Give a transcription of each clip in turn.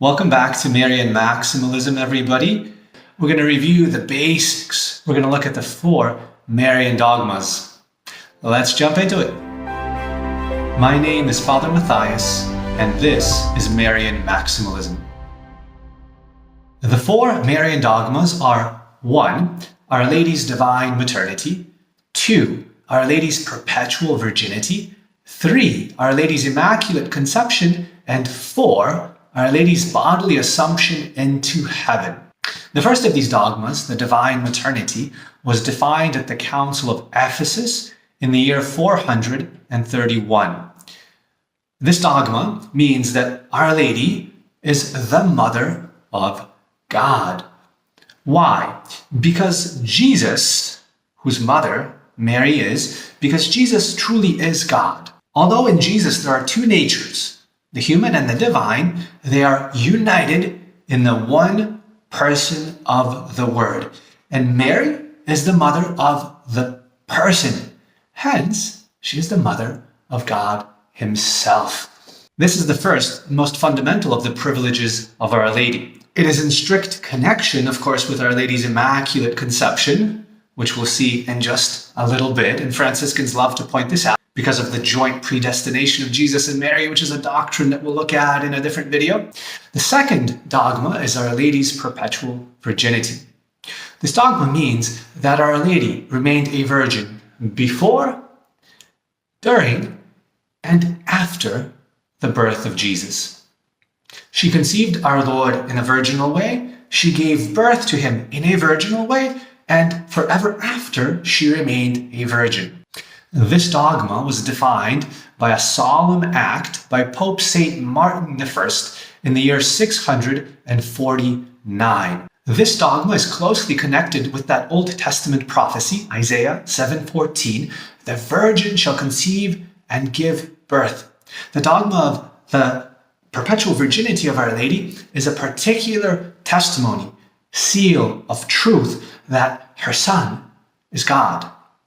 Welcome back to Marian Maximalism, everybody. We're going to review the basics. We're going to look at the 4 Marian Dogmas. Let's jump into it. My name is Father Matthias, and this is Marian Maximalism. The 4 Marian Dogmas are 1. Our Lady's Divine Maternity, 2. Our Lady's Perpetual Virginity, 3. Our Lady's Immaculate Conception, and 4. Our Lady's bodily assumption into heaven. The first of these dogmas, the Divine Maternity, was defined at the Council of Ephesus in the year 431. This dogma means that Our Lady is the Mother of God. Why? Because Jesus, whose mother Mary is, because Jesus truly is God. Although in Jesus there are 2 natures, the human and the divine, they are united in the one person of the Word. And Mary is the mother of the person. Hence, she is the mother of God Himself. This is the first, most fundamental of the privileges of Our Lady. It is in strict connection, of course, with Our Lady's Immaculate Conception, which we'll see in just a little bit. And Franciscans love to point this out because of the joint predestination of Jesus and Mary, which is a doctrine that we'll look at in a different video. The second dogma is Our Lady's Perpetual Virginity. This dogma means that Our Lady remained a virgin before, during, and after the birth of Jesus. She conceived our Lord in a virginal way, she gave birth to Him in a virginal way, and forever after she remained a virgin. This dogma was defined by a solemn act by Pope St. Martin I in the year 649. This dogma is closely connected with that Old Testament prophecy, Isaiah 7:14, "The virgin shall conceive and give birth." The dogma of the perpetual virginity of Our Lady is a particular testimony, seal of truth that her Son is God,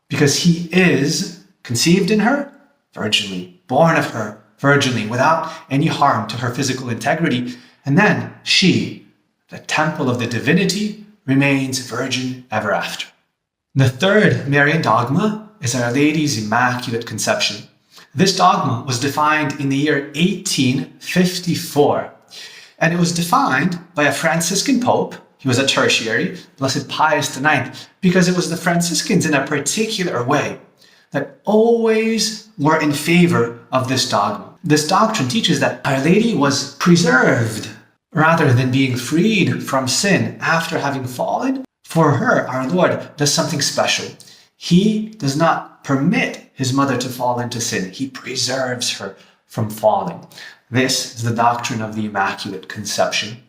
because He is conceived in her virginally, born of her virginally, without any harm to her physical integrity, and then she, the temple of the divinity, remains virgin ever after. The third Marian dogma is Our Lady's Immaculate Conception. This dogma was defined in the year 1854, and it was defined by a Franciscan pope. He was a tertiary, Blessed Pius IX, because it was the Franciscans in a particular way that always were in favor of this dogma. This doctrine teaches that Our Lady was preserved rather than being freed from sin after having fallen. For her, our Lord does something special. He does not permit His mother to fall into sin. He preserves her from falling. This is the doctrine of the Immaculate Conception.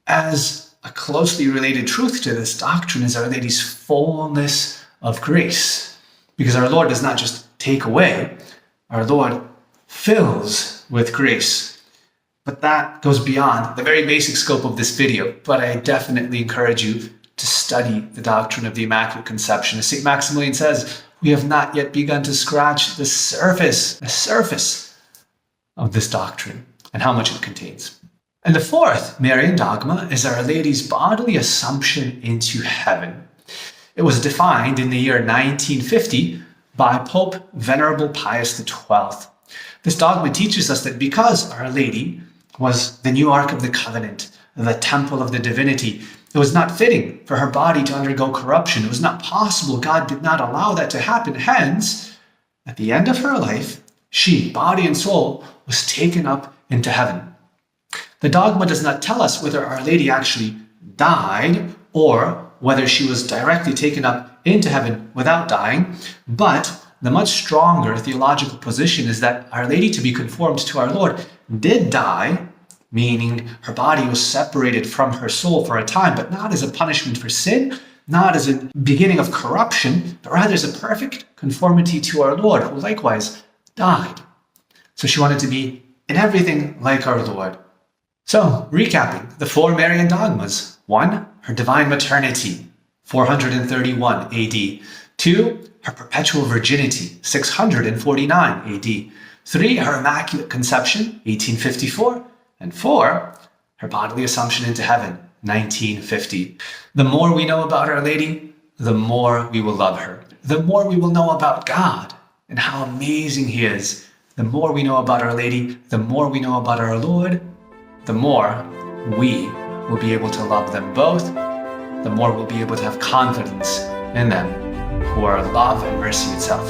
As a closely related truth to this doctrine is Our Lady's fullness of grace. Because our Lord does not just take away, our Lord fills with grace. But that goes beyond the very basic scope of this video. But I definitely encourage you to study the doctrine of the Immaculate Conception. As St. Maximilian says, we have not yet begun to scratch the surface of this doctrine and how much it contains. And the fourth Marian dogma is Our Lady's bodily assumption into heaven. It was defined in the year 1950 by Pope Venerable Pius XII. This dogma teaches us that because Our Lady was the new Ark of the Covenant, the temple of the divinity, it was not fitting for her body to undergo corruption. It was not possible. God did not allow that to happen. Hence, at the end of her life, she, body and soul, was taken up into heaven. The dogma does not tell us whether Our Lady actually died or whether she was directly taken up into heaven without dying, but the much stronger theological position is that Our Lady, to be conformed to our Lord, did die, meaning her body was separated from her soul for a time, but not as a punishment for sin, not as a beginning of corruption, but rather as a perfect conformity to our Lord, who likewise died. So she wanted to be in everything like our Lord. So, recapping the 4 Marian dogmas. 1. Her divine maternity, 431 AD. 2. Her perpetual virginity, 649 AD. 3. Her immaculate conception, 1854. And 4, her bodily assumption into heaven, 1950. The more we know about Our Lady, the more we will love her. The more we will know about God and how amazing He is. The more we know about Our Lady, the more we know about our Lord, the more we will be able to love them both, the more we'll be able to have confidence in them, who are love and mercy itself.